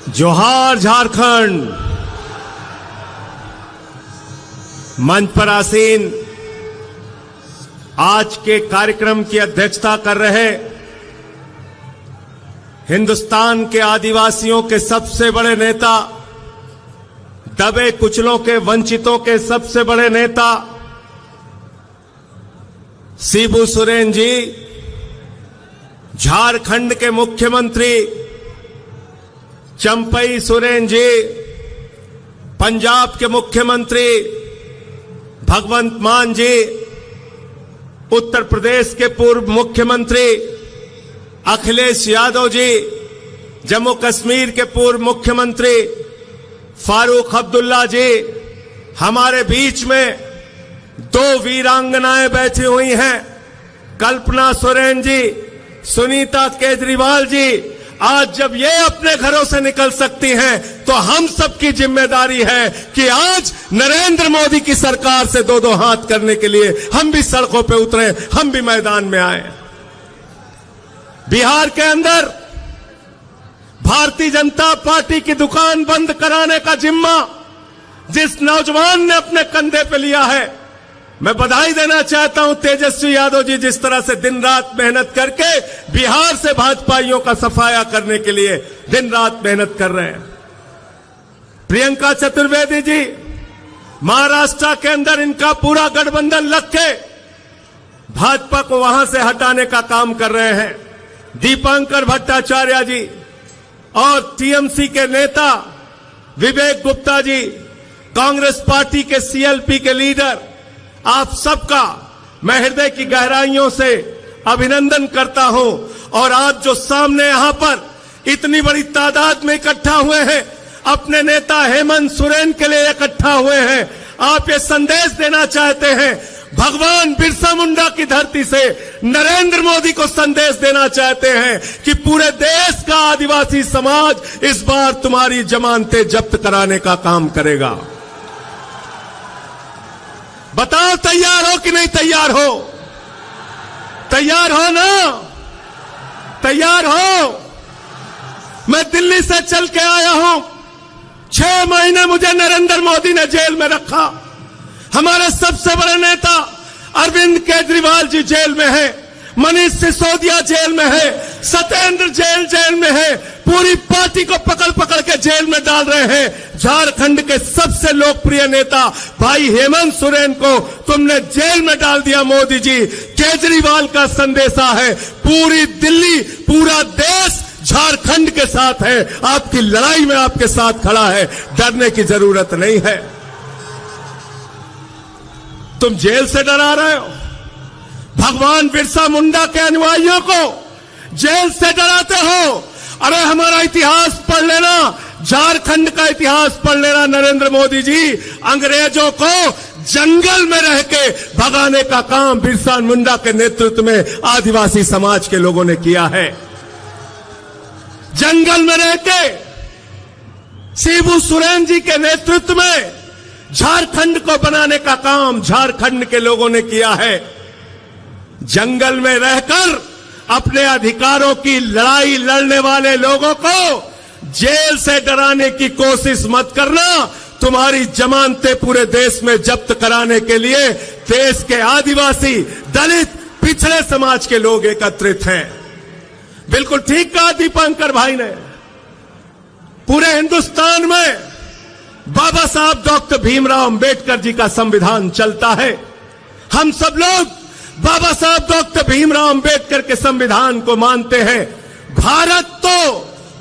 जोहार झारखंड। मंच पर आसीन आज के कार्यक्रम की अध्यक्षता कर रहे हिंदुस्तान के आदिवासियों के सबसे बड़े नेता, दबे कुचलों के वंचितों के सबसे बड़े नेता शिबू सोरेन जी, झारखंड के मुख्यमंत्री चंपई सोरेन जी, पंजाब के मुख्यमंत्री भगवंत मान जी, उत्तर प्रदेश के पूर्व मुख्यमंत्री अखिलेश यादव जी, जम्मू कश्मीर के पूर्व मुख्यमंत्री फारूक अब्दुल्ला जी, हमारे बीच में दो वीरांगनाएं बैठी हुई हैं, कल्पना सोरेन जी, सुनीता केजरीवाल जी। आज जब ये अपने घरों से निकल सकती हैं, तो हम सबकी जिम्मेदारी है कि आज नरेंद्र मोदी की सरकार से दो दो हाथ करने के लिए हम भी सड़कों पे उतरे, हम भी मैदान में आए। बिहार के अंदर भारतीय जनता पार्टी की दुकान बंद कराने का जिम्मा जिस नौजवान ने अपने कंधे पे लिया है, मैं बधाई देना चाहता हूं तेजस्वी यादव जी, जिस तरह से दिन रात मेहनत करके बिहार से भाजपाइयों का सफाया करने के लिए दिन रात मेहनत कर रहे हैं। प्रियंका चतुर्वेदी जी, महाराष्ट्र के अंदर इनका पूरा गठबंधन लग के भाजपा को वहां से हटाने का काम कर रहे हैं। दीपांकर भट्टाचार्य जी और टीएमसी के नेता विवेक गुप्ता जी, कांग्रेस पार्टी के सीएलपी के लीडर, आप सबका मैं हृदय की गहराइयों से अभिनंदन करता हूं। और आज जो सामने यहां पर इतनी बड़ी तादाद में इकट्ठा हुए हैं, अपने नेता हेमंत सोरेन के लिए इकट्ठा हुए हैं, आप ये संदेश देना चाहते हैं, भगवान बिरसा मुंडा की धरती से नरेंद्र मोदी को संदेश देना चाहते हैं कि पूरे देश का आदिवासी समाज इस बार तुम्हारी जमानतें जब्त कराने का काम करेगा। बताओ तैयार हो कि नहीं तैयार हो? तैयार हो ना? तैयार हो? मैं दिल्ली से चल के आया हूं, 6 महीने मुझे नरेंद्र मोदी ने जेल में रखा। हमारे सबसे बड़े नेता अरविंद केजरीवाल जी जेल में है, मनीष सिसोदिया जेल में है, सत्येंद्र जेल में है, पूरी पार्टी को पकड़ पकड़ के जेल में डाल रहे हैं। झारखंड के सबसे लोकप्रिय नेता भाई हेमंत सोरेन को तुमने जेल में डाल दिया मोदी जी। केजरीवाल का संदेशा है, पूरी दिल्ली, पूरा देश झारखंड के साथ है, आपकी लड़ाई में आपके साथ खड़ा है, डरने की जरूरत नहीं है। तुम जेल से डरा रहे हो, भगवान बिरसा मुंडा के अनुयायियों को जेल से डराते हो। अरे हमारा इतिहास पढ़ लेना, झारखंड का इतिहास पढ़ लेना नरेंद्र मोदी जी। अंग्रेजों को जंगल में रह के भगाने का काम बिरसा मुंडा के नेतृत्व में आदिवासी समाज के लोगों ने किया है। जंगल में रह के शिबू सोरेन जी के नेतृत्व में झारखंड को बनाने का काम झारखंड के लोगों ने किया है। जंगल में रहकर अपने अधिकारों की लड़ाई लड़ने वाले लोगों को जेल से डराने की कोशिश मत करना। तुम्हारी जमानतें पूरे देश में जब्त कराने के लिए देश के आदिवासी, दलित, पिछड़े समाज के लोग एकत्रित हैं। बिल्कुल ठीक कहा दीपांकर भाई ने, पूरे हिंदुस्तान में बाबा साहब डॉक्टर भीमराव अंबेडकर जी का संविधान चलता है। हम सब लोग बाबा साहब डॉक्टर भीमराव अंबेडकर के संविधान को मानते हैं। भारत तो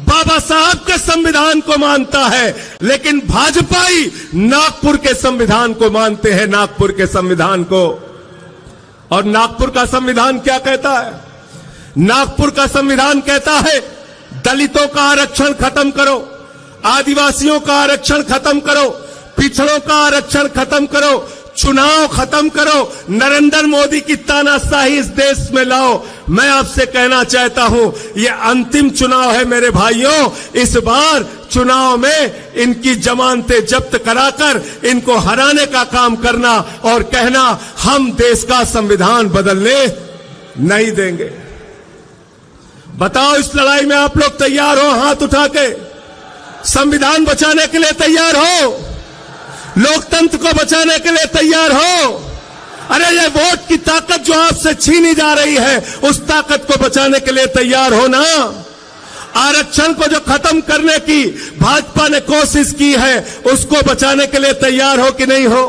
बाबा साहब के संविधान को मानता है, लेकिन भाजपाई नागपुर के संविधान को मानते हैं, नागपुर के संविधान को। और नागपुर का संविधान क्या कहता है? नागपुर का संविधान कहता है दलितों का आरक्षण खत्म करो, आदिवासियों का आरक्षण खत्म करो, पिछड़ों का आरक्षण खत्म करो, चुनाव खत्म करो, नरेंद्र मोदी की तानाशाही इस देश में लाओ। मैं आपसे कहना चाहता हूं, ये अंतिम चुनाव है मेरे भाइयों। इस बार चुनाव में इनकी जमानतें जब्त कराकर इनको हराने का काम करना और कहना हम देश का संविधान बदलने नहीं देंगे। बताओ इस लड़ाई में आप लोग तैयार हो? हाथ उठा के संविधान बचाने के लिए तैयार हो? लोकतंत्र को बचाने के लिए तैयार हो? अरे ये वोट की ताकत जो आपसे छीनी जा रही है, उस ताकत को बचाने के लिए तैयार हो ना? आरक्षण को जो खत्म करने की भाजपा ने कोशिश की है, उसको बचाने के लिए तैयार हो कि नहीं हो?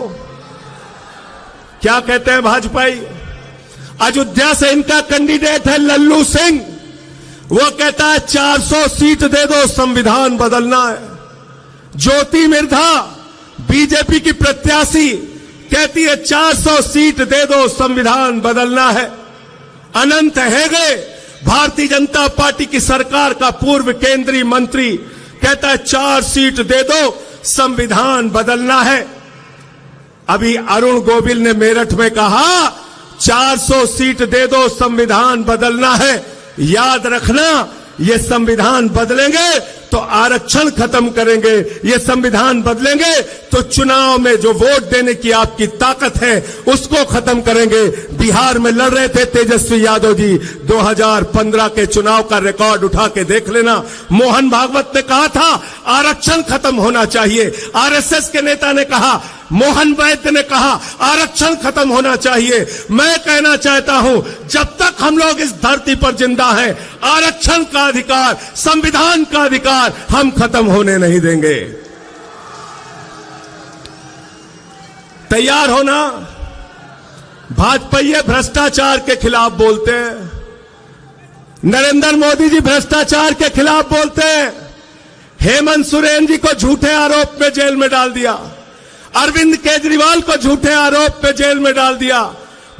क्या कहते हैं भाजपाई? अयोध्या से इनका कैंडिडेट है लल्लू सिंह। वो कहता है 400 सीट दे दो, संविधान बदलना है। ज्योति मिर्धा बीजेपी की प्रत्याशी कहती है 400 सीट दे दो, संविधान बदलना है। अनंत हेगड़े भारतीय जनता पार्टी की सरकार का पूर्व केंद्रीय मंत्री कहता है 4 सीट दे दो, संविधान बदलना है। अभी अरुण गोविल ने मेरठ में कहा 400 सीट दे दो, संविधान बदलना है। याद रखना, ये संविधान बदलेंगे तो आरक्षण खत्म करेंगे, ये संविधान बदलेंगे तो चुनाव में जो वोट देने की आपकी ताकत है उसको खत्म करेंगे। बिहार में लड़ रहे थे तेजस्वी यादव जी, 2015 के चुनाव का रिकॉर्ड उठा के देख लेना। मोहन भागवत ने कहा था आरक्षण खत्म होना चाहिए, आरएसएस के नेता ने कहा, मोहन वैद्य ने कहा आरक्षण खत्म होना चाहिए। मैं कहना चाहता हूं, जब तक हम लोग इस धरती पर जिंदा हैं, आरक्षण का अधिकार, संविधान का अधिकार हम खत्म होने नहीं देंगे। तैयार होना। भाजपा ये भ्रष्टाचार के खिलाफ बोलते हैं, नरेंद्र मोदी जी भ्रष्टाचार के खिलाफ बोलते हैं। हेमंत सोरेन जी को झूठे आरोप में जेल में डाल दिया, अरविंद केजरीवाल को झूठे आरोप में जेल में डाल दिया।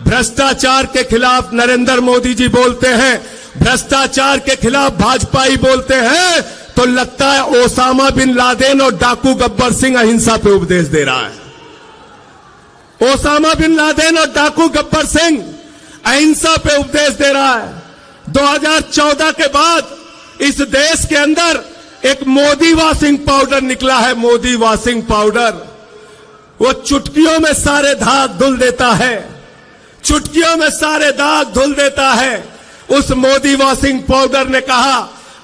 भ्रष्टाचार के खिलाफ नरेंद्र मोदी जी बोलते हैं, भ्रष्टाचार के खिलाफ भाजपाई बोलते हैं, तो लगता है ओसामा बिन लादेन और डाकू गब्बर सिंह अहिंसा पे उपदेश दे रहा है। ओसामा बिन लादेन और डाकू गब्बर सिंह अहिंसा पे उपदेश दे रहा है। 2014 के बाद इस देश के अंदर एक मोदी वॉशिंग पाउडर निकला है, मोदी वॉशिंग पाउडर। वो चुटकियों में सारे दाग धुल देता है, चुटकियों में सारे दाग धुल देता है। उस मोदी वॉशिंग पाउडर ने कहा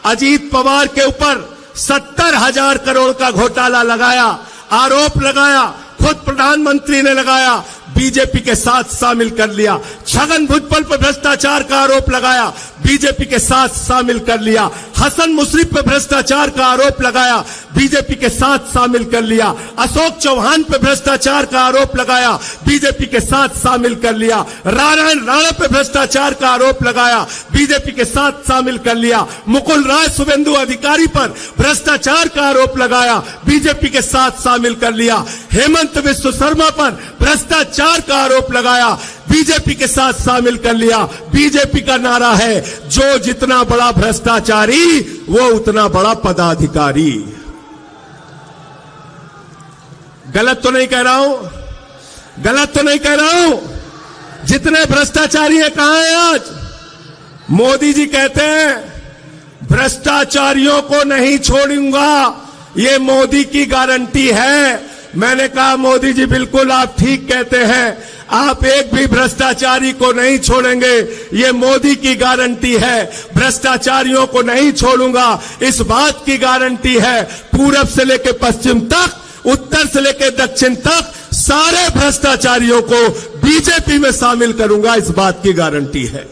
अजीत पवार के ऊपर 70,000 करोड़ का घोटाला लगाया, आरोप लगाया, खुद प्रधानमंत्री ने लगाया, बीजेपी के साथ शामिल कर लिया। छगन भुजबल पर भ्रष्टाचार का आरोप लगाया, बीजेपी के साथ शामिल कर लिया। हसन मुशर्रफ पर भ्रष्टाचार का आरोप लगाया, बीजेपी के साथ शामिल कर लिया। अशोक चौहान पर भ्रष्टाचार का आरोप लगाया, बीजेपी के साथ शामिल कर लिया। नारायण राणा पर भ्रष्टाचार का आरोप लगाया, बीजेपी के साथ शामिल कर लिया। मुकुल राय शुभेंदु अधिकारी पर भ्रष्टाचार का आरोप लगाया, बीजेपी के साथ शामिल कर लिया। हेमंत विश्व शर्मा पर भ्रष्टाचार का आरोप लगाया, बीजेपी के साथ शामिल कर लिया। बीजेपी का नारा है, जो जितना बड़ा भ्रष्टाचारी वो उतना बड़ा पदाधिकारी। गलत तो नहीं कह रहा हूं, गलत तो नहीं कह रहा हूं। जितने भ्रष्टाचारी हैं कहां हैं आज? मोदी जी कहते हैं भ्रष्टाचारियों को नहीं छोड़ूंगा, ये मोदी की गारंटी है। मैंने कहा मोदी जी बिल्कुल आप ठीक कहते हैं, आप एक भी भ्रष्टाचारी को नहीं छोड़ेंगे, ये मोदी की गारंटी है। भ्रष्टाचारियों को नहीं छोड़ूंगा, इस बात की गारंटी है। पूरब से लेकर पश्चिम तक, उत्तर से लेकर दक्षिण तक सारे भ्रष्टाचारियों को बीजेपी में शामिल करूंगा, इस बात की गारंटी है।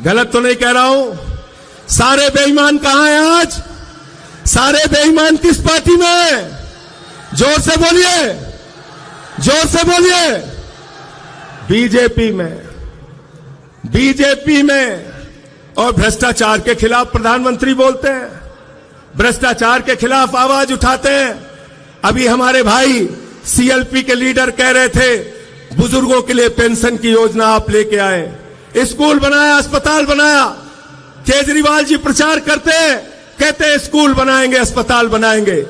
गलत तो नहीं कह रहा हूं। सारे बेईमान कहां हैं आज? सारे बेईमान किस पार्टी में? जोर से बोलिए, जोर से बोलिए। बीजेपी में, बीजेपी में। और भ्रष्टाचार के खिलाफ प्रधानमंत्री बोलते हैं, भ्रष्टाचार के खिलाफ आवाज उठाते हैं। अभी हमारे भाई सीएलपी के लीडर कह रहे थे बुजुर्गों के लिए पेंशन की योजना आप लेके आए, स्कूल बनाया, अस्पताल बनाया। केजरीवाल जी प्रचार करते हैं, कहते हैं स्कूल बनाएंगे, अस्पताल बनाएंगे।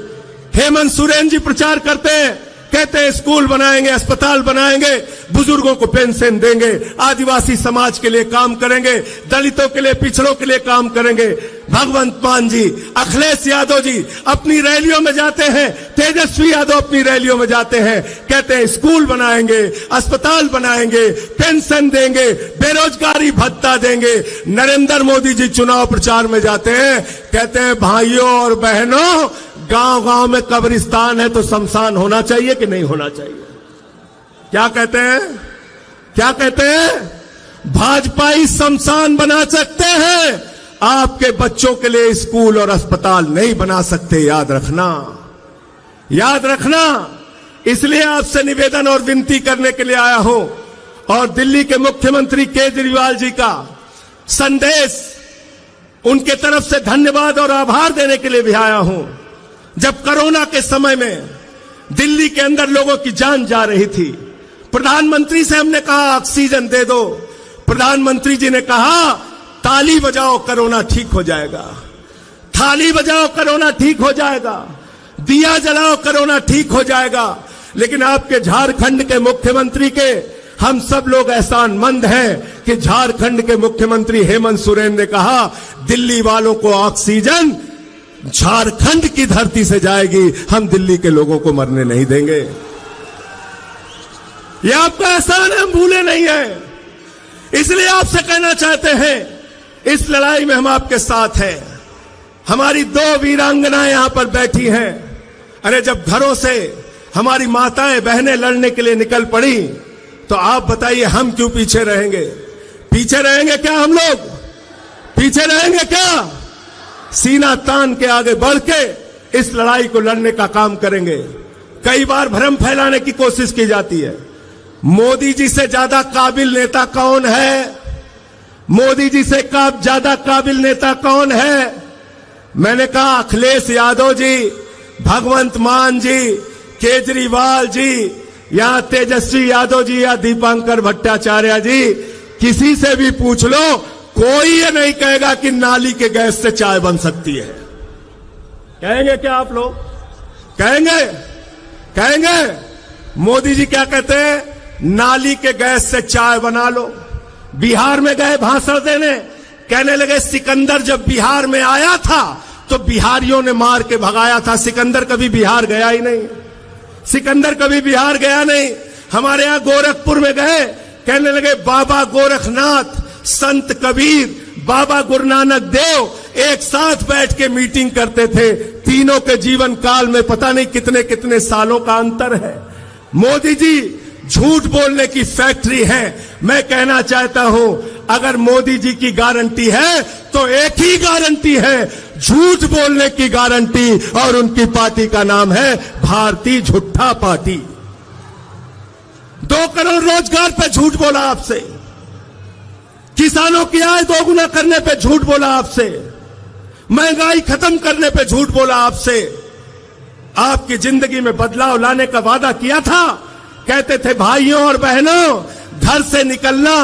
हेमंत सोरेन जी प्रचार करते हैं, कहते हैं स्कूल बनाएंगे, अस्पताल बनाएंगे, बुजुर्गों को पेंशन देंगे, आदिवासी समाज के लिए काम करेंगे, दलितों के लिए, पिछड़ों के लिए काम करेंगे। भगवंत मान जी, अखिलेश यादव जी अपनी रैलियों में जाते हैं, तेजस्वी यादव अपनी रैलियों में जाते हैं, कहते हैं स्कूल बनाएंगे, अस्पताल बनाएंगे, पेंशन देंगे, बेरोजगारी भत्ता देंगे। नरेंद्र मोदी जी चुनाव प्रचार में जाते हैं, कहते हैं भाइयों और बहनों, गांव गांव में कब्रिस्तान है तो शमशान होना चाहिए कि नहीं होना चाहिए? क्या कहते हैं? क्या कहते हैं? भाजपाई शमशान बना सकते हैं, आपके बच्चों के लिए स्कूल और अस्पताल नहीं बना सकते। याद रखना, याद रखना। इसलिए आपसे निवेदन और विनती करने के लिए आया हूं, और दिल्ली के मुख्यमंत्री केजरीवाल जी का संदेश, उनके तरफ से धन्यवाद और आभार देने के लिए भी आया हूं। जब कोरोना के समय में दिल्ली के अंदर लोगों की जान जा रही थी, प्रधानमंत्री से हमने कहा ऑक्सीजन दे दो, प्रधानमंत्री जी ने कहा ताली बजाओ कोरोना ठीक हो जाएगा, थाली बजाओ कोरोना ठीक हो जाएगा, दिया जलाओ कोरोना ठीक हो जाएगा। लेकिन आपके झारखंड के मुख्यमंत्री के हम सब लोग एहसानमंद हैं कि झारखंड के मुख्यमंत्री हेमंत सोरेन ने कहा दिल्ली वालों को ऑक्सीजन झारखंड की धरती से जाएगी, हम दिल्ली के लोगों को मरने नहीं देंगे। यह आपका एहसान है, हम भूले नहीं है। इसलिए आपसे कहना चाहते हैं, इस लड़ाई में हम आपके साथ हैं। हमारी 2 वीरांगनाएं यहां पर बैठी हैं। अरे जब घरों से हमारी माताएं बहनें लड़ने के लिए निकल पड़ी, तो आप बताइए हम क्यों पीछे रहेंगे? पीछे रहेंगे क्या? हम लोग पीछे रहेंगे क्या? सीना तान के आगे बढ़ के इस लड़ाई को लड़ने का काम करेंगे। कई बार भ्रम फैलाने की कोशिश की जाती है, मोदी जी से ज्यादा काबिल नेता कौन है? मोदी जी से ज्यादा काबिल नेता कौन है? मैंने कहा अखिलेश यादव जी, भगवंत मान जी, केजरीवाल जी, या तेजस्वी यादव जी, या दीपांकर भट्टाचार्य जी, किसी से भी पूछ लो, कोई ये नहीं कहेगा कि नाली के गैस से चाय बन सकती है। कहेंगे क्या आप लोग? कहेंगे? कहेंगे? मोदी जी क्या कहते हैं? नाली के गैस से चाय बना लो। बिहार में गए भाषण देने, कहने लगे सिकंदर जब बिहार में आया था तो बिहारियों ने मार के भगाया था, सिकंदर कभी बिहार गया ही नहीं, सिकंदर कभी बिहार गया नहीं। हमारे यहां गोरखपुर में गए, कहने लगे बाबा गोरखनाथ, संत कबीर, बाबा गुरु नानक देव एक साथ बैठ के मीटिंग करते थे। तीनों के जीवन काल में पता नहीं कितने कितने सालों का अंतर है। मोदी जी झूठ बोलने की फैक्ट्री है। मैं कहना चाहता हूं, अगर मोदी जी की गारंटी है तो एक ही गारंटी है, झूठ बोलने की गारंटी, और उनकी पार्टी का नाम है भारतीय झूठा पार्टी। 2 करोड़ रोजगार पे झूठ बोला आपसे, किसानों की आय 2 गुना करने पे झूठ बोला आपसे, महंगाई खत्म करने पे झूठ बोला आपसे, आपकी जिंदगी में बदलाव लाने का वादा किया था। कहते थे भाइयों और बहनों, घर से निकलना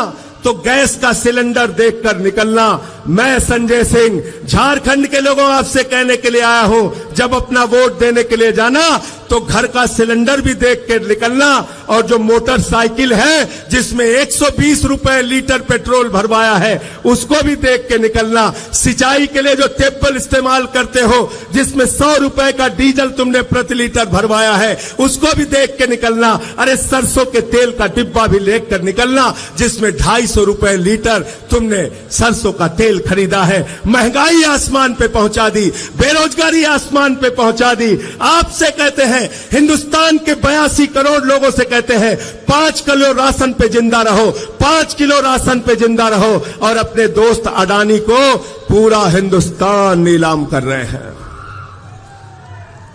तो गैस का सिलेंडर देखकर निकलना। मैं संजय सिंह झारखंड के लोगों आपसे कहने के लिए आया हूं, जब अपना वोट देने के लिए जाना तो घर का सिलेंडर भी देख के निकलना, और जो मोटरसाइकिल है जिसमें 120 रुपए लीटर पेट्रोल भरवाया है उसको भी देख के निकलना। सिंचाई के लिए जो टेबल इस्तेमाल करते हो जिसमें 100 रुपए का डीजल तुमने प्रति लीटर भरवाया है उसको भी देख के निकलना। अरे सरसों के तेल का डिब्बा भी लेकर निकलना जिसमें 250 रुपए लीटर तुमने सरसों का तेल खरीदा है। महंगाई आसमान पे पहुंचा दी, बेरोजगारी आसमान पे पहुंचा दी। आपसे कहते हैं, हिंदुस्तान के 82 करोड़ लोगों से कहते हैं 5 किलो राशन पे जिंदा रहो, 5 किलो राशन पे जिंदा रहो, और अपने दोस्त अडानी को पूरा हिंदुस्तान नीलाम कर रहे हैं।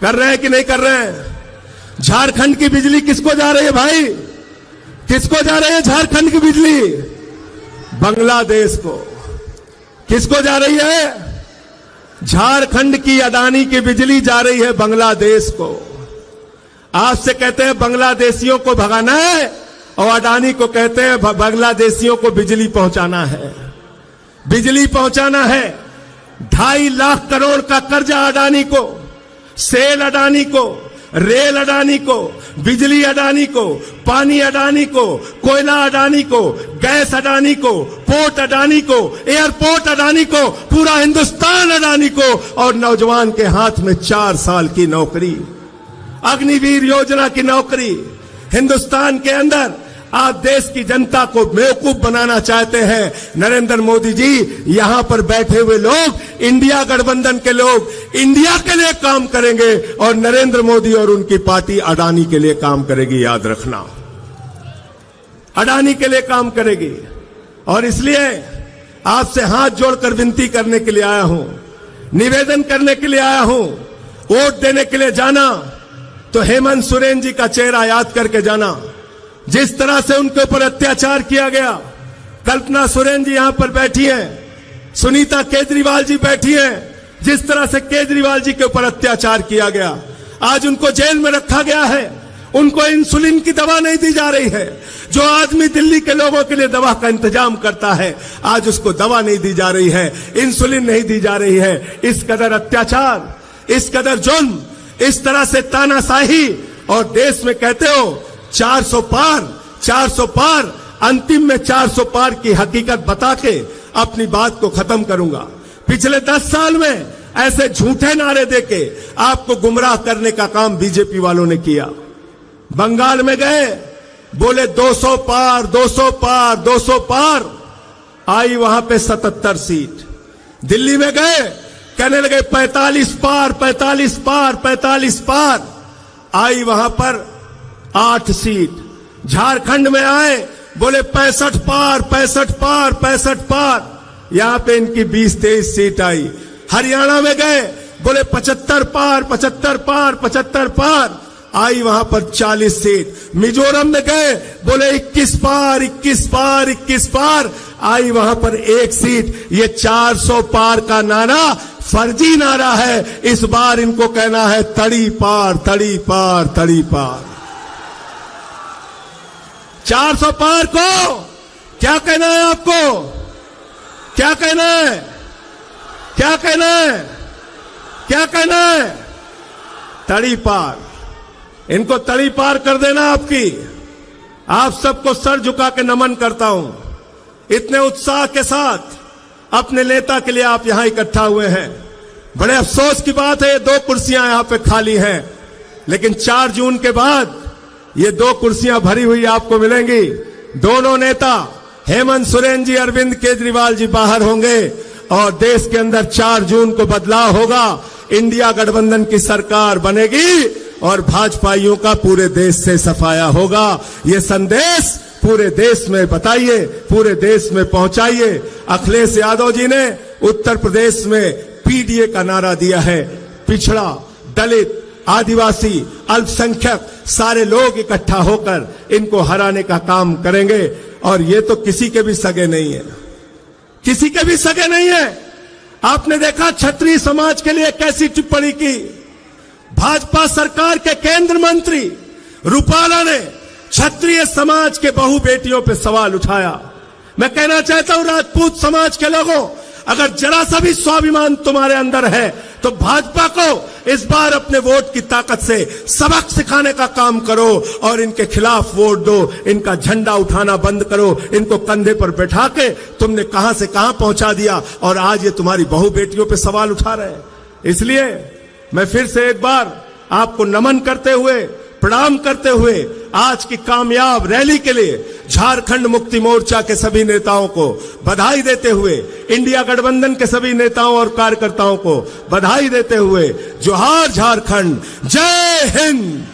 कर रहे हैं कि नहीं कर रहे हैं? झारखंड की बिजली किसको जा रही है भाई? किसको जा रही है झारखंड की बिजली? बांग्लादेश को। किसको जा रही है? झारखंड की अडानी की बिजली जा रही है बांग्लादेश को। आपसे कहते हैं बांग्लादेशियों को भगाना है, और अडानी को कहते हैं बांग्लादेशियों को बिजली पहुंचाना है, बिजली पहुंचाना है। 2.5 लाख करोड़ का कर्जा अडानी को, सेल अडानी को, रेल अडानी को, बिजली अडानी को, पानी अडानी को, कोयला अडानी को, गैस अडानी को, पोर्ट अडानी को, एयरपोर्ट अडानी को, पूरा हिंदुस्तान अडानी को, और नौजवान के हाथ में 4 साल की नौकरी, अग्निवीर योजना की नौकरी। हिंदुस्तान के अंदर आप देश की जनता को बेवकूफ बनाना चाहते हैं। नरेंद्र मोदी जी, यहां पर बैठे हुए लोग, इंडिया गठबंधन के लोग इंडिया के लिए काम करेंगे और नरेंद्र मोदी और उनकी पार्टी अडानी के लिए काम करेगी। याद रखना, अडानी के लिए काम करेगी। और इसलिए आपसे हाथ जोड़कर विनती करने के लिए आया हूं, निवेदन करने के लिए आया हूं। वोट देने के लिए जाना तो हेमंत सोरेन जी का चेहरा याद करके जाना। जिस तरह से उनके ऊपर अत्याचार किया गया, कल्पना सोरेन जी यहां पर बैठी हैं, सुनीता केजरीवाल जी बैठी हैं, जिस तरह से केजरीवाल जी के ऊपर अत्याचार किया गया, आज उनको जेल में रखा गया है। उनको इंसुलिन की दवा नहीं दी जा रही है। जो आदमी दिल्ली के लोगों के लिए दवा का इंतजाम करता है, आज उसको दवा नहीं दी जा रही है, इंसुलिन नहीं दी जा रही है। इस कदर अत्याचार, इस कदर जुल्म, इस तरह से तानाशाही, और देश में कहते हो 400 पार, 400 पार, अंतिम में 400 पार की हकीकत बता के अपनी बात को खत्म करूंगा। पिछले 10 साल में ऐसे झूठे नारे देके आपको गुमराह करने का काम बीजेपी वालों ने किया। बंगाल में गए, बोले 200 पार, 200 पार, 200 पार, आई वहां पे 77 सीट। दिल्ली में गए, कहने लगे 45 पार, 45 पार, 45 पार, आई वहां पर 8 सीट। झारखंड में आए, बोले 65 पार, 65 पार, 65 पार, यहां पे इनकी 20-23 सीट आई। हरियाणा में गए, बोले 75 पार, 75 पार, 75 पार, आई वहां पर 40 सीट। मिजोरम में गए, बोले 21 पार, 21 पार, 21 पार, आई वहां पर 1 सीट। ये 400 पार का नारा फर्जी नारा है। इस बार इनको कहना है तड़ी पार, तड़ी पार, तड़ी पार। 400 पार को क्या कहना है आपको? क्या कहना है? क्या कहना है? क्या कहना है? तड़ी पार। इनको तड़ी पार कर देना आपकी। आप सबको सर झुका के नमन करता हूं। इतने उत्साह के साथ अपने नेता के लिए आप यहां इकट्ठा हुए हैं। बड़े अफसोस की बात है, ये 2 कुर्सियां यहां पे खाली हैं, लेकिन 4 जून के बाद ये 2 कुर्सियां भरी हुई आपको मिलेंगी। दोनों नेता हेमंत सोरेन जी, अरविंद केजरीवाल जी बाहर होंगे और देश के अंदर 4 जून को बदलाव होगा। इंडिया गठबंधन की सरकार बनेगी और भाजपाइयों का पूरे देश से सफाया होगा। ये संदेश पूरे देश में बताइए, पूरे देश में पहुंचाइए। अखिलेश यादव जी ने उत्तर प्रदेश में पीडीए का नारा दिया है। पिछड़ा, दलित, आदिवासी, अल्पसंख्यक सारे लोग इकट्ठा होकर इनको हराने का काम करेंगे। और ये तो किसी के भी सगे नहीं है, किसी के भी सगे नहीं है। आपने देखा क्षत्रिय समाज के लिए कैसी टिप्पणी की। भाजपा सरकार के केंद्र मंत्री रूपाला ने क्षत्रिय समाज के बहू बेटियों पे सवाल उठाया। मैं कहना चाहता हूं राजपूत समाज के लोगों, अगर जरा सा भी स्वाभिमान तुम्हारे अंदर है तो भाजपा को इस बार अपने वोट की ताकत से सबक सिखाने का काम करो और इनके खिलाफ वोट दो। इनका झंडा उठाना बंद करो। इनको कंधे पर बैठा के तुमने कहां से कहां पहुंचा दिया और आज ये तुम्हारी बहू बेटियों पे सवाल उठा रहे हैं। इसलिए मैं फिर से एक बार आपको नमन करते हुए, प्रणाम करते हुए आज की कामयाब रैली के लिए झारखंड मुक्ति मोर्चा के सभी नेताओं को बधाई देते हुए, इंडिया गठबंधन के सभी नेताओं और कार्यकर्ताओं को बधाई देते हुए, जोहार झारखंड, जय हिंद।